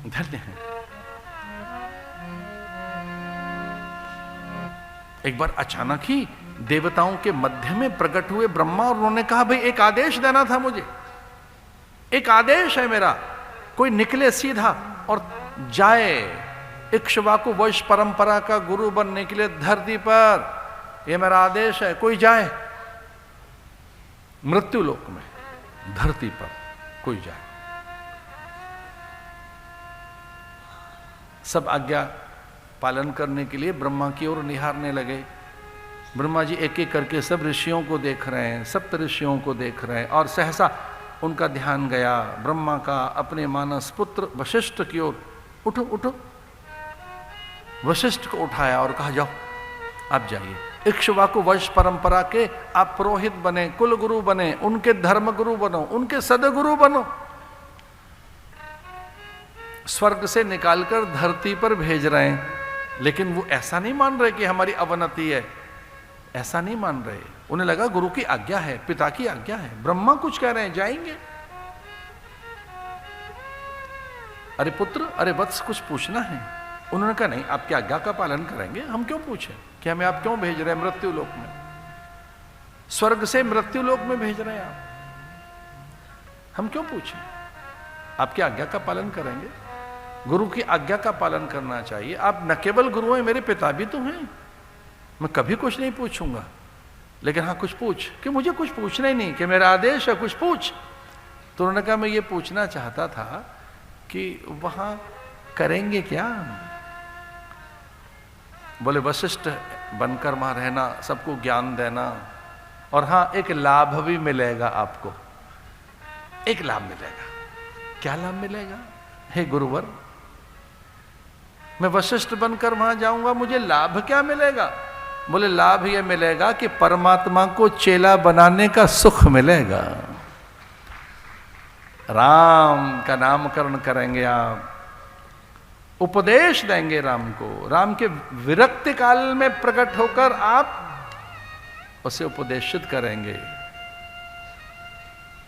धन्य है। एक बार अचानक ही देवताओं के मध्य में प्रकट हुए ब्रह्मा और उन्होंने कहा भाई एक आदेश देना था मुझे, एक आदेश है मेरा, कोई निकले सीधा और जाए इक्ष्वाकु वंश परंपरा का गुरु बनने के लिए धरती पर, यह मेरा आदेश है, कोई जाए मृत्यु लोक में, धरती पर कोई जाए। सब आज्ञा पालन करने के लिए ब्रह्मा की ओर निहारने लगे। ब्रह्मा जी एक एक करके सब ऋषियों को देख रहे हैं, सप्त ऋषियों को देख रहे हैं, और सहसा उनका ध्यान गया ब्रह्मा का अपने मानस पुत्र वशिष्ठ की ओर। उठो उठो, वशिष्ठ को उठाया और कहा जाओ आप जाइए, इक्ष्वाकु वंश परंपरा के आप पुरोहित बने, कुल गुरु बने, उनके धर्म गुरु बनो, उनके सदगुरु बनो। स्वर्ग से निकालकर धरती पर भेज रहे हैं, लेकिन वो ऐसा नहीं मान रहे कि हमारी अवनति है, ऐसा नहीं मान रहे। उन्हें लगा गुरु की आज्ञा है, पिता की आज्ञा है, ब्रह्मा कुछ कह रहे हैं जाएंगे। अरे पुत्र, अरे वत्स, कुछ पूछना है? उन्होंने कहा नहीं, आपकी आज्ञा का पालन करेंगे, हम क्यों पूछें कि हमें आप क्यों भेज रहे हैं मृत्यु लोक में, स्वर्ग से मृत्यु लोक में भेज रहे हैं आप, हम क्यों पूछें, आपकी आज्ञा का पालन करेंगे। गुरु की आज्ञा का पालन करना चाहिए। आप न केवल गुरु हैं, मेरे पिता भी तो हैं, मैं कभी कुछ नहीं पूछूंगा, लेकिन हाँ कुछ पूछ, कि मुझे कुछ पूछना ही नहीं, कि मेरा आदेश है कुछ पूछ। तो उन्होंने कहा मैं ये पूछना चाहता था कि वहां करेंगे क्या। बोले वशिष्ठ बनकर वहां रहना, सबको ज्ञान देना, और हाँ एक लाभ भी मिलेगा आपको, एक लाभ मिलेगा। क्या लाभ मिलेगा? हे गुरुवर, मैं वशिष्ठ बनकर वहां जाऊंगा, मुझे लाभ क्या मिलेगा? बोले लाभ यह मिलेगा कि परमात्मा को चेला बनाने का सुख मिलेगा, राम का नामकरण करेंगे आप, उपदेश देंगे राम को, राम के विरक्ति काल में प्रकट होकर आप उसे उपदेशित करेंगे।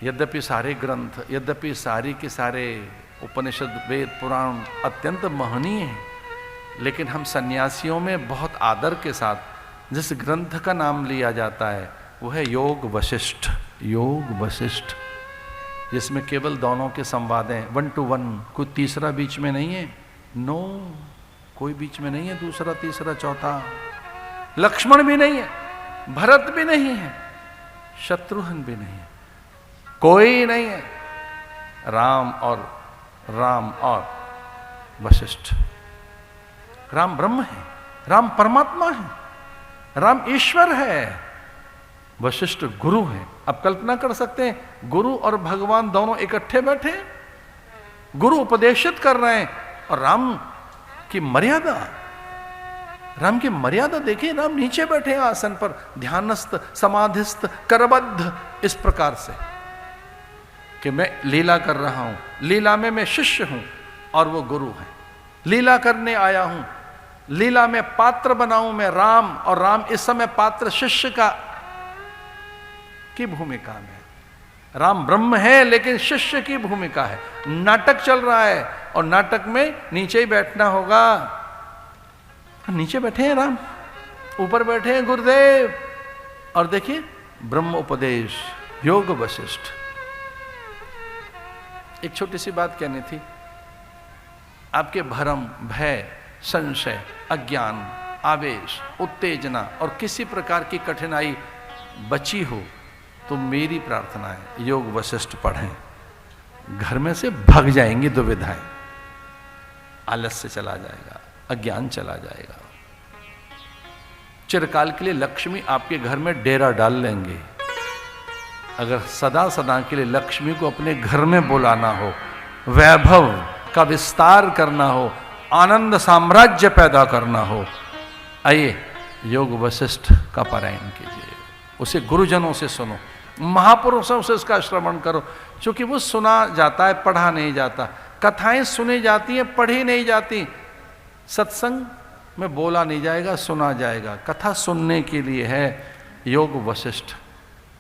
यद्यपि सारे ग्रंथ, यद्यपि सारी के सारे उपनिषद वेद पुराण अत्यंत महनीय हैं, लेकिन हम सन्यासियों में बहुत आदर के साथ जिस ग्रंथ का नाम लिया जाता है वो है योग वशिष्ठ। योग वशिष्ठ, जिसमें केवल दोनों के संवाद हैं, 1 to 1, कोई तीसरा बीच में नहीं है, नो, कोई बीच में नहीं है दूसरा तीसरा चौथा। लक्ष्मण भी नहीं है, भरत भी नहीं है, शत्रुघ्न भी नहीं है, कोई नहीं है, राम और वशिष्ठ। राम ब्रह्म है, राम परमात्मा है, राम ईश्वर है, वशिष्ठ गुरु है। अब कल्पना कर सकते हैं गुरु और भगवान दोनों इकट्ठे बैठे, गुरु उपदेशित कर रहे हैं, और राम की मर्यादा, राम की मर्यादा देखिए, राम नीचे बैठे हैं आसन पर, ध्यानस्थ समाधिस्थ करबद्ध, इस प्रकार से कि मैं लीला कर रहा हूं, लीला में मैं शिष्य हूं और वो गुरु है, लीला करने आया हूं, लीला में पात्र बनाऊं मैं राम, और राम इस समय पात्र शिष्य की भूमिका में। राम ब्रह्म है लेकिन शिष्य की भूमिका है। नाटक चल रहा है और नाटक में नीचे ही बैठना होगा। नीचे बैठे हैं राम, ऊपर बैठे हैं गुरुदेव, और देखिए ब्रह्म उपदेश, योग वशिष्ठ। एक छोटी सी बात कहनी थी, आपके भरम, भय, संशय, अज्ञान, आवेश, उत्तेजना और किसी प्रकार की कठिनाई बची हो तो मेरी प्रार्थना है योग वशिष्ठ पढ़ें, घर में से भाग जाएंगी दुविधाएं, आलस्य चला जाएगा, अज्ञान चला जाएगा। चिरकाल के लिए लक्ष्मी आपके घर में डेरा डाल लेंगे। अगर सदा सदा के लिए लक्ष्मी को अपने घर में बुलाना हो, वैभव का विस्तार करना हो, आनंद साम्राज्य पैदा करना हो, आइए योग वशिष्ठ का पारायण कीजिए, उसे गुरुजनों से सुनो, महापुरुषों से उसका श्रवण करो, क्योंकि वो सुना जाता है, पढ़ा नहीं जाता। कथाएं सुनी जाती हैं, पढ़ी नहीं जाती। सत्संग में बोला नहीं जाएगा, सुना जाएगा। कथा सुनने के लिए है योग वशिष्ठ।